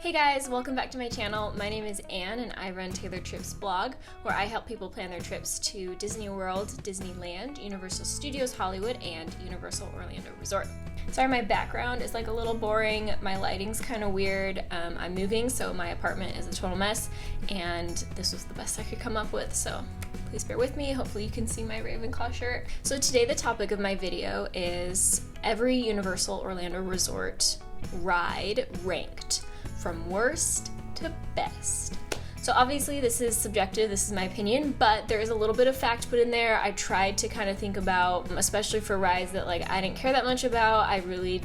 Hey guys, welcome back to my channel. My name is Anne and I run Tailored Trips blog, where I help people plan their trips to Disney World, Disneyland, Universal Studios Hollywood, and Universal Orlando Resort. Sorry, my background is like a little boring. My lighting's kind of weird. I'm moving, so my apartment is a total mess, and this was the best I could come up with, so please bear with me. Hopefully you can see my Ravenclaw shirt. So today the topic of my video is every Universal Orlando Resort ride ranked from worst to best. So obviously this is subjective, this is my opinion, but there is a little bit of fact put in there. I tried to kind of think about, especially for rides that like I didn't care that much about, I really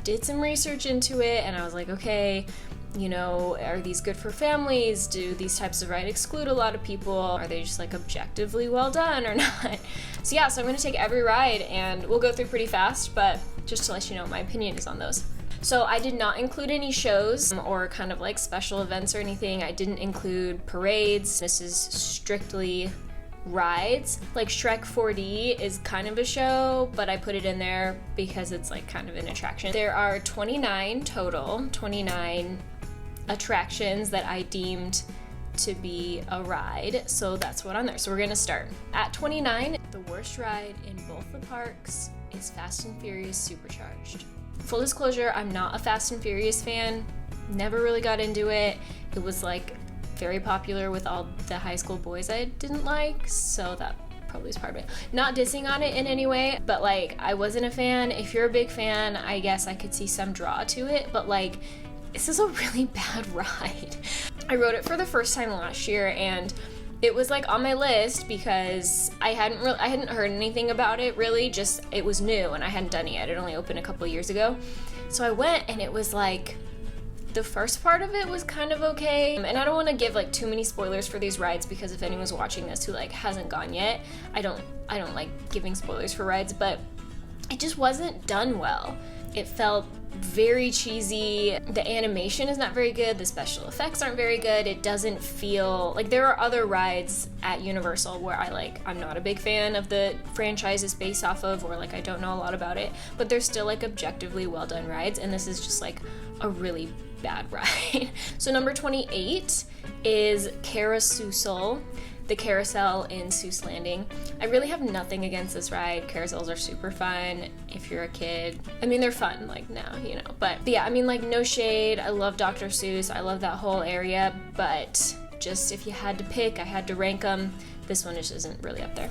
did some research into it, and I was like, okay, you know, are these good for families? Do these types of rides exclude a lot of people? Are they just like objectively well done or not? So yeah, so I'm gonna take every ride and we'll go through pretty fast, but just to let you know what my opinion is on those. So I did not include any shows or kind of like special events or anything. I didn't include parades. This is strictly rides. Like Shrek 4D is kind of a show, but I put it in there because it's like kind of an attraction. There are 29 total, 29 attractions that I deemed to be a ride, so that's what on there. So we're gonna start. At 29, the worst ride in both the parks is Fast and Furious Supercharged. Full disclosure, I'm not a Fast and Furious fan, never really got into it. It was like very popular with all the high school boys I didn't like, so that probably is part of it. Not dissing on it in any way, but like I wasn't a fan. If you're a big fan, I guess I could see some draw to it, but like this is a really bad ride. I rode it for the first time last year and it was like on my list because I hadn't heard anything about it really, just it was new and I hadn't done it yet. It only opened a couple years ago. So I went and it was like, the first part of it was kind of okay. And I don't want to give like too many spoilers for these rides because if anyone's watching this who like hasn't gone yet, I don't like giving spoilers for rides, but it just wasn't done well. It felt very cheesy. The animation is not very good. The special effects aren't very good. It doesn't feel like there are other rides at Universal where I'm not a big fan of the franchises based off of, or like I don't know a lot about it, but they're still like objectively well done rides, and this is just like a really bad ride. So number 28 is Carousel, the carousel in Seuss Landing. I really have nothing against this ride. Carousels are super fun if you're a kid. I mean, they're fun like now, you know, but yeah, I mean, like no shade. I love Dr. Seuss. I love that whole area, but just if you had to pick, I had to rank them. This one just isn't really up there.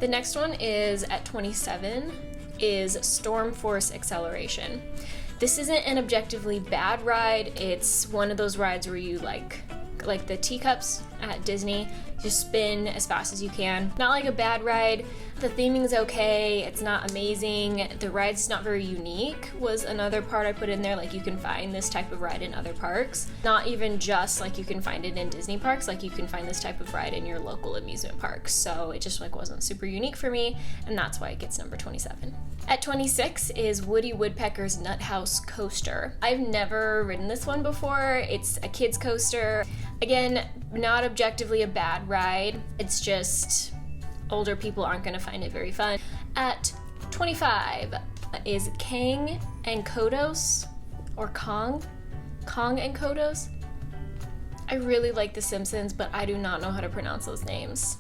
The next one is at 27 is Storm Force Acceleration. This isn't an objectively bad ride. It's one of those rides where you like the teacups at Disney, just spin as fast as you can. Not like a bad ride. The theming is okay. It's not amazing. The ride's not very unique was another part I put in there. Like you can find this type of ride in other parks. Not even just like you can find it in Disney parks, like you can find this type of ride in your local amusement parks. So it just like wasn't super unique for me, and that's why it gets number 27. At 26 is Woody Woodpecker's Nut House Coaster. I've never ridden this one before. It's a kid's coaster. Again, not objectively a bad ride. It's just older people aren't gonna find it very fun. At 25 is Kang and Kodos, or Kong and Kodos. I really like The Simpsons, but I do not know how to pronounce those names.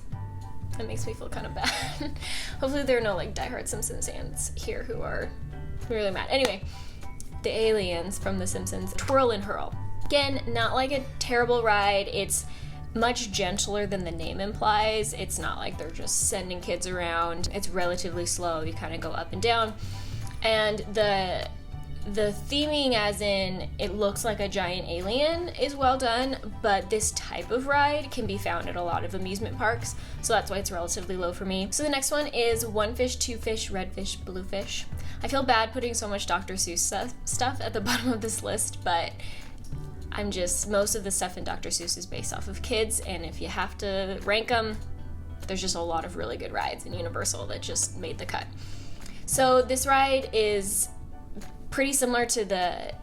That makes me feel kind of bad. Hopefully there are no like diehard Simpsons fans here who are really mad. Anyway, the aliens from The Simpsons, Twirl and Hurl. Again, not like a terrible ride. It's much gentler than the name implies. It's not like they're just sending kids around. It's relatively slow. You kind of go up and down. And the theming, as in it looks like a giant alien, is well done, but this type of ride can be found at a lot of amusement parks, so that's why it's relatively low for me. So the next one is One Fish, Two Fish, Red Fish, Blue Fish. I feel bad putting so much Dr. Seuss stuff at the bottom of this list, but most of the stuff in Dr. Seuss is based off of kids, and if you have to rank them, there's just a lot of really good rides in Universal that just made the cut. So this ride is pretty similar to the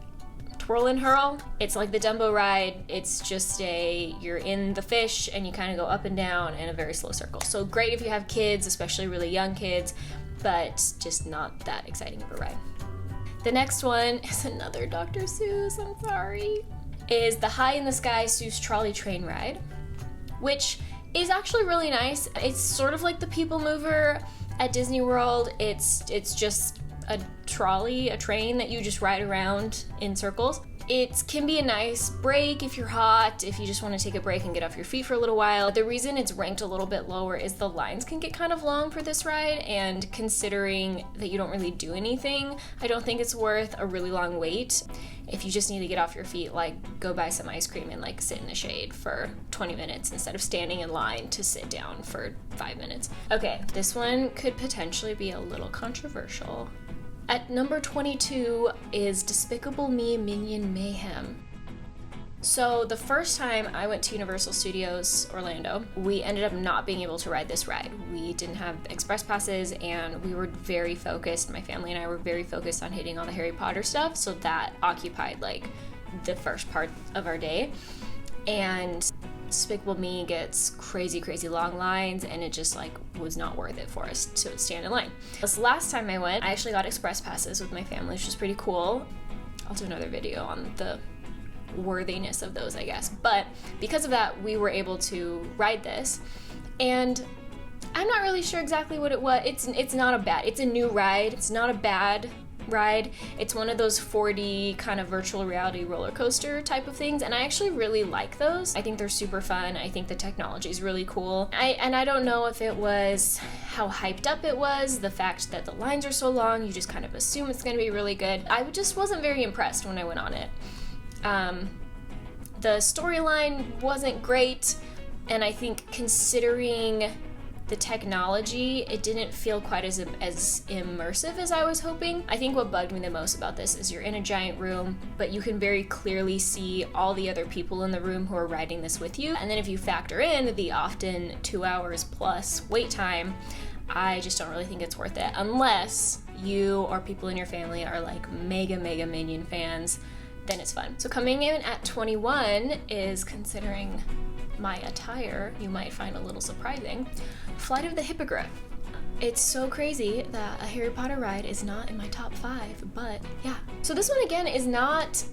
Twirl and Hurl. It's like the Dumbo ride. It's just you're in the fish and you kind of go up and down in a very slow circle. So great if you have kids, especially really young kids, but just not that exciting of a ride. The next one is another Dr. Seuss, I'm sorry. is the High in the Sky Seuss Trolley train ride, which is actually really nice. It's sort of like the People Mover at Disney World. It's just a trolley, a train that you just ride around in circles. It can be a nice break if you're hot, if you just want to take a break and get off your feet for a little while. The reason it's ranked a little bit lower is the lines can get kind of long for this ride, and considering that you don't really do anything, I don't think it's worth a really long wait. If you just need to get off your feet, like go buy some ice cream and like sit in the shade for 20 minutes instead of standing in line to sit down for 5 minutes. Okay, this one could potentially be a little controversial. At number 22 is Despicable Me Minion Mayhem. So the first time I went to Universal Studios Orlando, we ended up not being able to ride this ride. We didn't have express passes, and we were very focused, my family and I were very focused on hitting all the Harry Potter stuff, so that occupied like the first part of our day. And Despicable Me gets crazy long lines, and it just like was not worth it for us to stand in line. This last time I went, I actually got express passes with my family, which was pretty cool. I'll do another video on the worthiness of those, I guess. But because of that, we were able to ride this, and I'm not really sure exactly what it was. It's not a bad, it's a new ride. It's not a bad ride. It's one of those 4D kind of virtual reality roller coaster type of things, and I actually really like those. I think they're super fun. I think the technology is really cool. I don't know if it was how hyped up it was, the fact that the lines are so long, you just kind of assume it's going to be really good. I just wasn't very impressed when I went on it. The storyline wasn't great, and I think considering the technology, it didn't feel quite as immersive as I was hoping. I think what bugged me the most about this is you're in a giant room, but you can very clearly see all the other people in the room who are riding this with you. And then if you factor in the often 2 hours plus wait time, I just don't really think it's worth it unless you or people in your family are like mega Minion fans. Then it's fun. So coming in at 21 is, considering my attire, you might find a little surprising, Flight of the Hippogriff. It's so crazy that a Harry Potter ride is not in my top 5, but yeah. So this one again is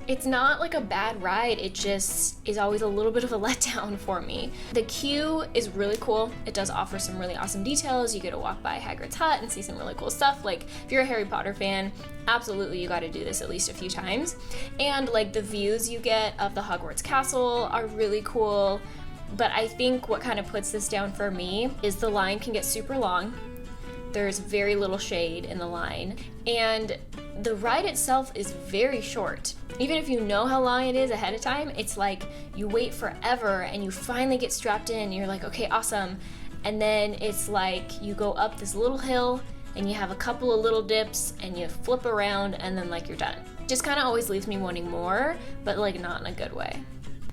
it's not like a bad ride, it just is always a little bit of a letdown for me. The queue is really cool. It does offer some really awesome details. You get to walk by Hagrid's hut and see some really cool stuff. Like if you're a Harry Potter fan, absolutely you gotta do this at least a few times. And like the views you get of the Hogwarts castle are really cool. But I think what kind of puts this down for me is the line can get super long. There's very little shade in the line, and the ride itself is very short. Even if you know how long it is ahead of time, it's like you wait forever and you finally get strapped in and you're like, okay, awesome. And then it's like you go up this little hill and you have a couple of little dips and you flip around and then like you're done. Just kind of always leaves me wanting more, but like not in a good way.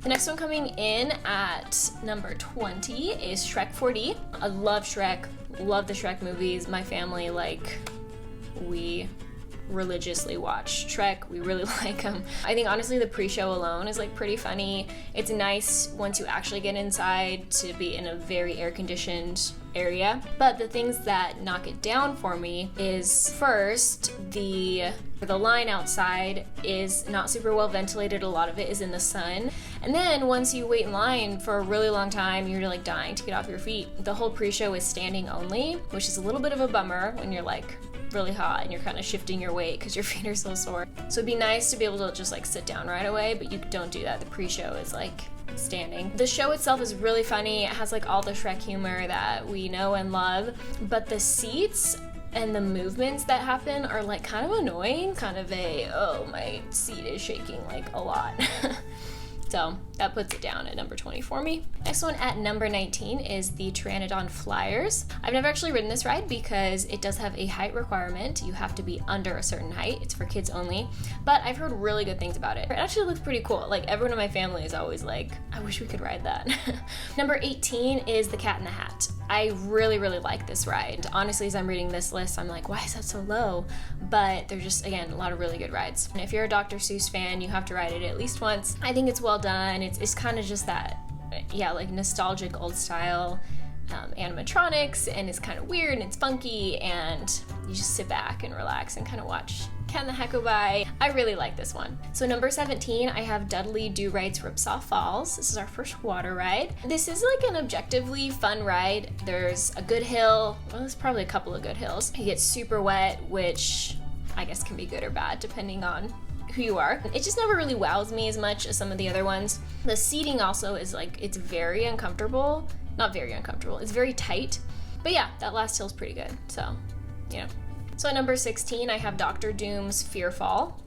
The next one coming in at number 20 is Shrek 4D. I love Shrek, love the Shrek movies. My family, we religiously watch Shrek. We really like them. I think honestly the pre-show alone is like pretty funny. It's nice once you actually get inside to be in a very air-conditioned area. But the things that knock it down for me is first, the line outside is not super well ventilated. A lot of it is in the sun. And then once you wait in line for a really long time, you're like dying to get off your feet. The whole pre-show is standing only, which is a little bit of a bummer when you're like really hot and you're kind of shifting your weight because your feet are so sore. So it'd be nice to be able to just like sit down right away, but you don't do that. The pre-show is like standing. The show itself is really funny. It has like all the Shrek humor that we know and love, but the seats and the movements that happen are like kind of annoying. Kind of oh, my seat is shaking like a lot. So that puts it down at number 20 for me. Next one at number 19 is the Pteranodon Flyers. I've never actually ridden this ride because it does have a height requirement. You have to be under a certain height. It's for kids only, but I've heard really good things about it. It actually looks pretty cool. Like everyone in my family is always like, I wish we could ride that. Number 18 is the Cat in the Hat. I really like this ride. Honestly, as I'm reading this list, I'm like, why is that so low? But they're just, again, a lot of really good rides. And if you're a Dr. Seuss fan, you have to ride it at least once. I think it's well done. It's kind of just that, yeah, like nostalgic old style animatronics, and it's kind of weird and it's funky, and you just sit back and relax and kind of watch Can the Heck Go By. I really like this one. So number 17, I have Dudley Do Right's Ripsaw Falls. This is our first water ride. This is like an objectively fun ride. There's a good hill. Well, there's probably a couple of good hills. You get super wet, which I guess can be good or bad depending on who you are. It just never really wows me as much as some of the other ones. The seating also is like, it's very uncomfortable. Not very uncomfortable, it's very tight. But yeah, that last hill's pretty good, so, you know. So at number 16, I have Dr. Doom's Fearfall.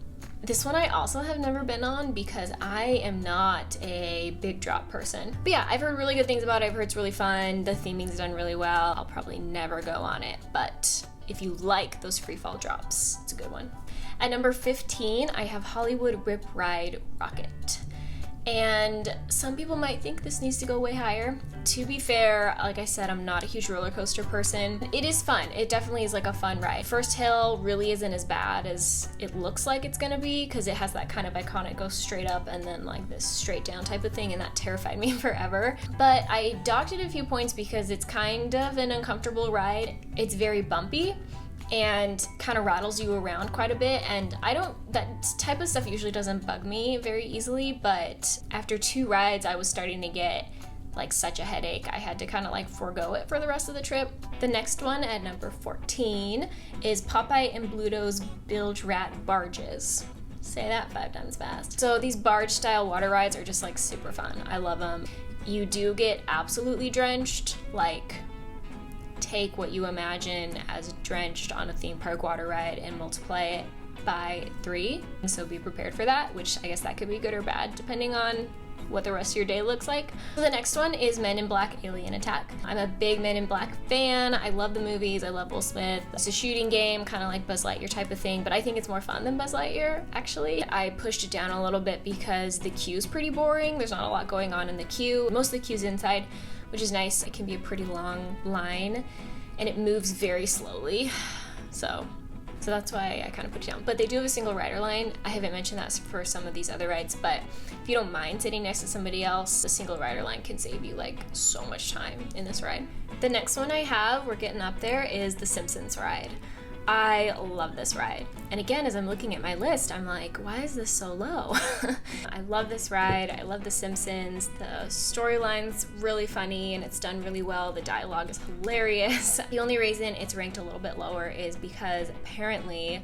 This one I also have never been on because I am not a big drop person. But yeah, I've heard really good things about it. I've heard it's really fun. The theming's done really well. I'll probably never go on it, but if you like those free fall drops, it's a good one. At number 15, I have Hollywood Rip Ride Rocket. And some people might think this needs to go way higher. To be fair, like I said, I'm not a huge roller coaster person. It is fun. It definitely is like a fun ride. First hill really isn't as bad as it looks like it's gonna be because it has that kind of iconic go straight up and then like this straight down type of thing, and that terrified me forever. But I docked it a few points because it's kind of an uncomfortable ride. It's very bumpy and kind of rattles you around quite a bit, and that type of stuff usually doesn't bug me very easily, but after 2 rides I was starting to get like such a headache. I had to kind of like forego it for the rest of the trip. The next one at number 14 is Popeye and Bluto's Bilge Rat Barges. Say that 5 times fast. So these barge style water rides are just like super fun. I love them. You do get absolutely drenched, like take what you imagine as drenched on a theme park water ride and multiply it by 3. So be prepared for that, which I guess that could be good or bad depending on what the rest of your day looks like. So the next one is Men in Black Alien Attack. I'm a big Men in Black fan. I love the movies. I love Will Smith. It's a shooting game, kind of like Buzz Lightyear type of thing, but I think it's more fun than Buzz Lightyear, actually. I pushed it down a little bit because the queue's pretty boring. There's not a lot going on in the queue. Most of the queue's inside, which is nice. It can be a pretty long line, and it moves very slowly. So that's why I kind of put it down. But they do have a single rider line. I haven't mentioned that for some of these other rides, but if you don't mind sitting next to somebody else, the single rider line can save you like so much time in this ride. The next one I have, we're getting up there, is the Simpsons Ride. I love this ride. And again, as I'm looking at my list, I'm like, why is this so low? I love this ride. I love The Simpsons. The storyline's really funny and it's done really well. The dialogue is hilarious. The only reason it's ranked a little bit lower is because apparently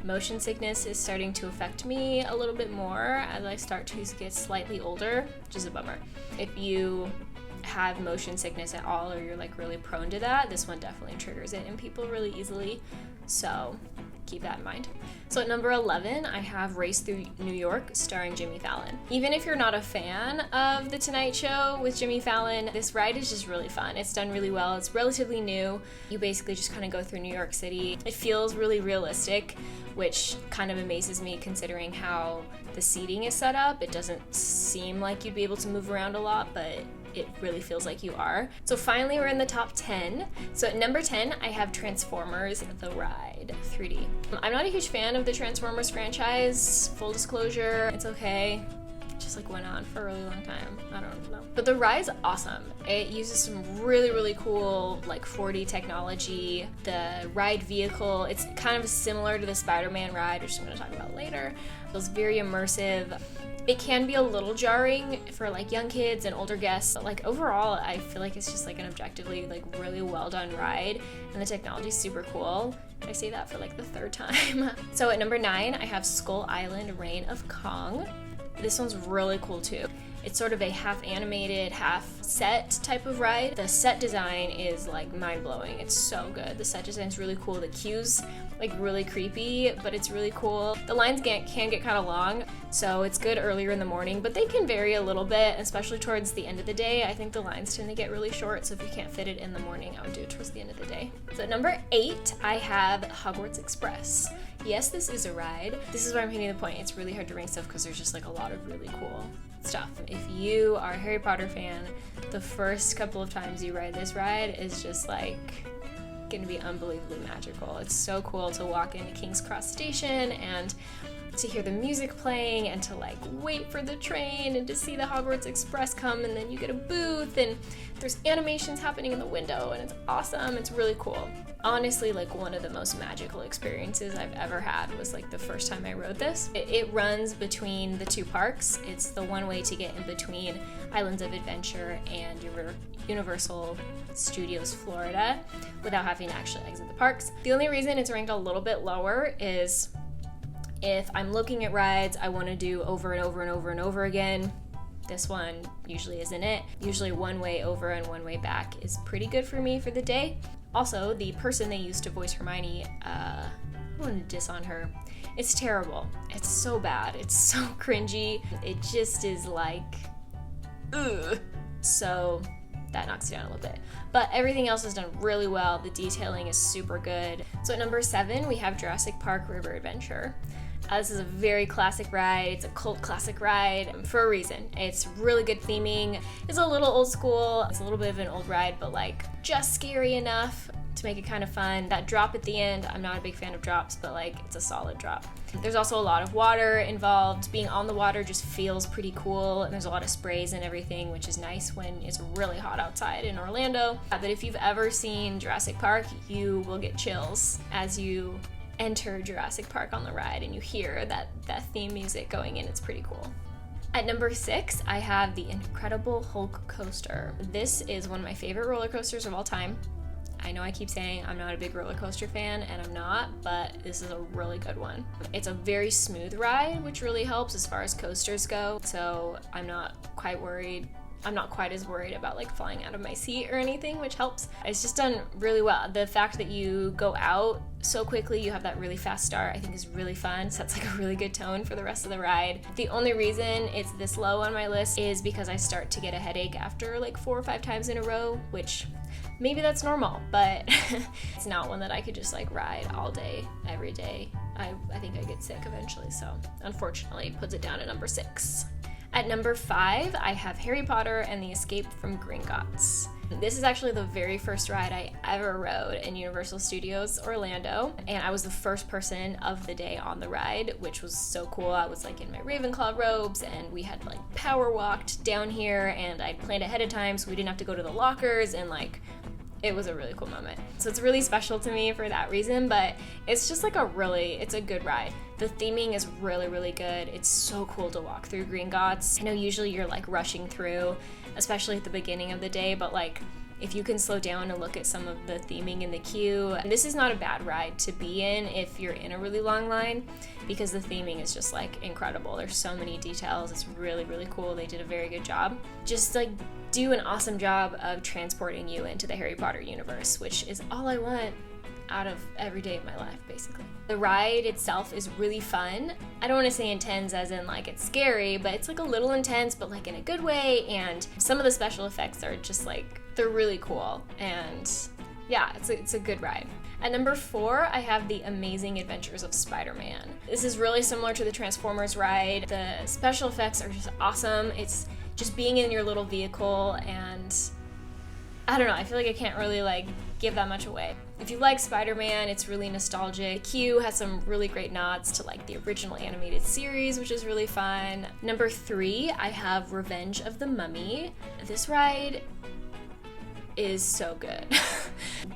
motion sickness is starting to affect me a little bit more as I start to get slightly older, which is a bummer. If you have motion sickness at all or you're like really prone to that, this one definitely triggers it in people really easily, so keep that in mind. So at number 11, I have Race Through New York starring Jimmy Fallon. Even if you're not a fan of The Tonight Show with Jimmy Fallon, this ride is just really fun. It's done really well. It's relatively new. You basically just kind of go through New York City. It feels really realistic, which kind of amazes me considering how the seating is set up. It doesn't seem like you'd be able to move around a lot, but it really feels like you are. So finally we're in the top 10. So at number 10, I have Transformers The Ride 3D. I'm not a huge fan of the Transformers franchise, full disclosure. It's okay. It just like went on for a really long time. I don't know. But the ride's awesome. It uses some really, really cool like 4D technology. The ride vehicle, it's kind of similar to the Spider-Man ride, which I'm gonna talk about later. It was very immersive. It can be a little jarring for like young kids and older guests, but like overall I feel like it's just like an objectively like really well done ride, and the technology's super cool. I say that for like the 3rd time. So at number 9, I have Skull Island Reign of Kong. This one's really cool too. It's sort of a half animated, half set type of ride. The set design is like mind-blowing. It's so good. The set design's really cool. The queue's like really creepy, but it's really cool. The lines can get kind of long, so it's good earlier in the morning, but they can vary a little bit, especially towards the end of the day. I think the lines tend to get really short, so if you can't fit it in the morning, I would do it towards the end of the day. So at number 8, I have Hogwarts Express. Yes, this is a ride. This is where I'm hitting the point. It's really hard to rank stuff because there's just like a lot of really cool stuff. If you are a Harry Potter fan, the first couple of times you ride this ride is just like gonna be unbelievably magical. It's so cool to walk into King's Cross Station and to hear the music playing and to like wait for the train and to see the Hogwarts Express come, and then you get a booth and there's animations happening in the window and it's awesome. It's really cool. Honestly, like one of the most magical experiences I've ever had was like the first time I rode this. It runs between the two parks. It's the one way to get in between Islands of Adventure and Universal Studios Florida without having to actually exit the parks. The only reason it's ranked a little bit lower is if I'm looking at rides I want to do over and over and over and over again. This one usually isn't it. Usually one way over and one way back is pretty good for me for the day. Also, the person they used to voice Hermione, I want to diss on her. It's terrible. It's so bad. It's so cringy. It just is like, ugh. So that knocks it down a little bit. But everything else is done really well. The detailing is super good. So at number 7, we have Jurassic Park River Adventure. This is a very classic ride. It's a cult classic ride for a reason. It's really good theming. It's a little old school. It's a little bit of an old ride, but like just scary enough to make it kind of fun. That drop at the end, I'm not a big fan of drops, but like it's a solid drop. There's also a lot of water involved. Being on the water just feels pretty cool, and there's a lot of sprays and everything, which is nice when it's really hot outside in Orlando. But if you've ever seen Jurassic Park, you will get chills as you enter Jurassic Park on the ride and you hear that theme music going in. It's pretty cool. At number 6, I have the Incredible Hulk Coaster. This is one of my favorite roller coasters of all time. I know I keep saying I'm not a big roller coaster fan, and I'm not, but this is a really good one. It's a very smooth ride, which really helps as far as coasters go, so I'm not quite as worried about like flying out of my seat or anything, which helps. It's just done really well. The fact that you go out so quickly, you have that really fast start, I think is really fun. Sets like a really good tone for the rest of the ride. The only reason it's this low on my list is because I start to get a headache after like 4 or 5 times in a row, which maybe that's normal, but it's not one that I could just like ride all day, every day. I think I get sick eventually, so unfortunately puts it down at number 6. At number 5, I have Harry Potter and the Escape from Gringotts. This is actually the very first ride I ever rode in Universal Studios Orlando, and I was the first person of the day on the ride, which was so cool. I was like in my Ravenclaw robes, and we had like power walked down here, and I'd planned ahead of time so we didn't have to go to the lockers, and like it was a really cool moment. So it's really special to me for that reason, but it's just like it's a good ride. The theming is really, really good. It's so cool to walk through Gringotts. I know usually you're like rushing through, especially at the beginning of the day, but like if you can slow down and look at some of the theming in the queue, this is not a bad ride to be in if you're in a really long line, because the theming is just like incredible. There's so many details. It's really, really cool. They did a very good job. Just like do an awesome job of transporting you into the Harry Potter universe, which is all I want out of every day of my life, basically. The ride itself is really fun. I don't want to say intense as in like it's scary, but it's like a little intense, but like in a good way, and some of the special effects are just like, they're really cool, and yeah, it's a good ride. At number 4, I have The Amazing Adventures of Spider-Man. This is really similar to the Transformers ride. The special effects are just awesome. It's just being in your little vehicle, and I don't know, I feel like I can't really like give that much away. If you like Spider-Man, it's really nostalgic. Q has some really great nods to like the original animated series, which is really fun. Number 3, I have Revenge of the Mummy. This ride is so good.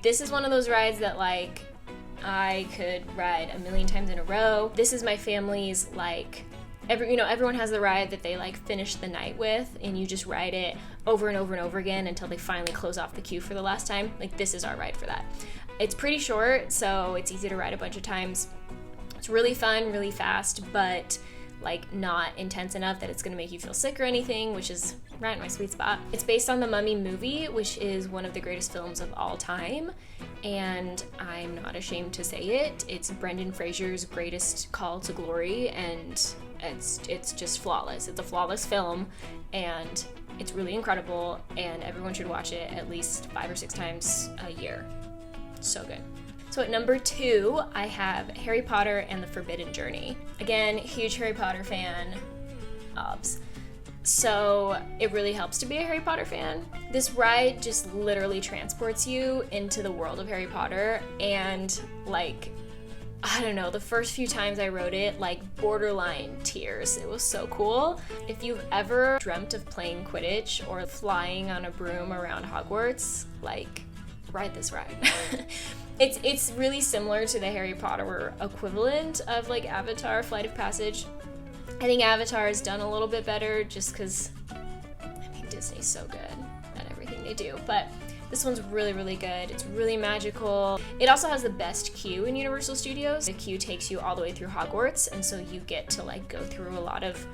This is one of those rides that like I could ride a million times in a row. This is my family's like, everyone has the ride that they like finish the night with, and you just ride it over and over and over again until they finally close off the queue for the last time. Like this is our ride for that. It's pretty short, so it's easy to ride a bunch of times. It's really fun, really fast, but like not intense enough that it's gonna make you feel sick or anything, which is right in my sweet spot. It's based on the Mummy movie, which is one of the greatest films of all time, and I'm not ashamed to say it. It's Brendan Fraser's greatest call to glory, and it's just flawless. It's a flawless film, and it's really incredible, and everyone should watch it at least 5 or 6 times a year. So good. So at number 2, I have Harry Potter and the Forbidden Journey. Again, huge Harry Potter fan. Obs. So it really helps to be a Harry Potter fan. This ride just literally transports you into the world of Harry Potter, and like I don't know, the first few times I rode it, like borderline tears. It was so cool. If you've ever dreamt of playing Quidditch or flying on a broom around Hogwarts, like, ride this ride. It's really similar to the Harry Potter equivalent of like Avatar Flight of Passage. I think Avatar is done a little bit better just because I think Disney's so good at everything they do. But this one's really, really good. It's really magical. It also has the best queue in Universal Studios. The queue takes you all the way through Hogwarts, and so you get to like go through a lot of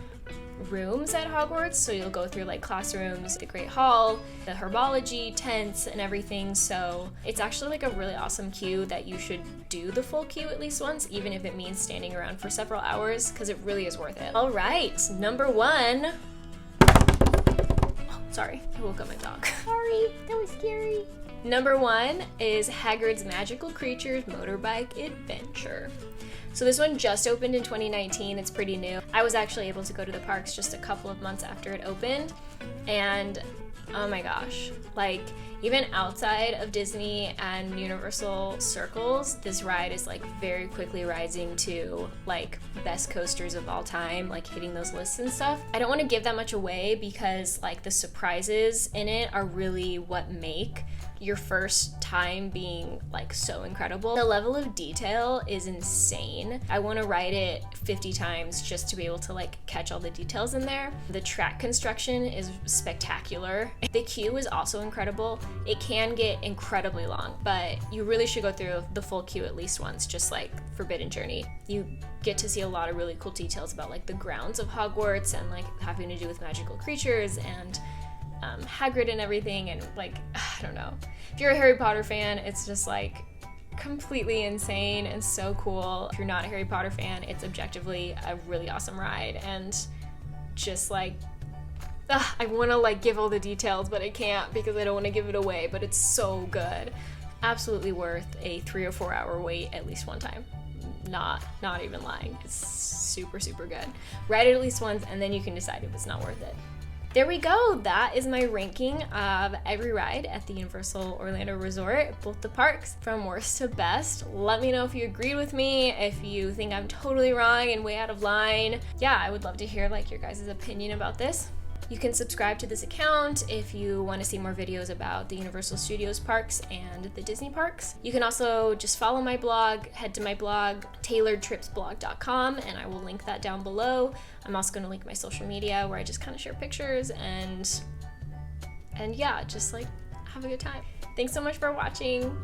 rooms at Hogwarts. So you'll go through like classrooms, the Great Hall, the herbology tents and everything. So it's actually like a really awesome queue that you should do the full queue at least once, even if it means standing around for several hours, because it really is worth it. All right, number one. Sorry, I woke up my dog. Sorry, that was scary. Number one is Hagrid's Magical Creatures Motorbike Adventure. So this one just opened in 2019, it's pretty new. I was actually able to go to the parks just a couple of months after it opened, and oh my gosh, like even outside of Disney and Universal circles, this ride is like very quickly rising to like best coasters of all time, like hitting those lists and stuff. I don't want to give that much away because like the surprises in it are really what make your first time being like so incredible. The level of detail is insane. I want to ride it 50 times just to be able to like catch all the details in there. The track construction is spectacular. The queue is also incredible. It can get incredibly long, but you really should go through the full queue at least once, just like Forbidden Journey. You get to see a lot of really cool details about like the grounds of Hogwarts and like having to do with magical creatures and Hagrid and everything, and like, I don't know. If you're a Harry Potter fan, it's just like completely insane and so cool. If you're not a Harry Potter fan, it's objectively a really awesome ride, and just like, I want to like give all the details, but I can't because I don't want to give it away, but it's so good. Absolutely worth a 3 or 4 hour wait at least one time. Not even lying. It's super, super good. Ride it at least once, and then you can decide if it's not worth it. There we go. That is my ranking of every ride at the Universal Orlando Resort, both the parks, from worst to best. Let me know if you agreed with me, if you think I'm totally wrong and way out of line. Yeah, I would love to hear like your guys' opinion about this. You can subscribe to this account if you want to see more videos about the Universal Studios parks and the Disney parks. You can also just follow my blog, head to my blog, tailoredtripsblog.com, and I will link that down below. I'm also going to link my social media where I just kind of share pictures and yeah, just like have a good time. Thanks so much for watching.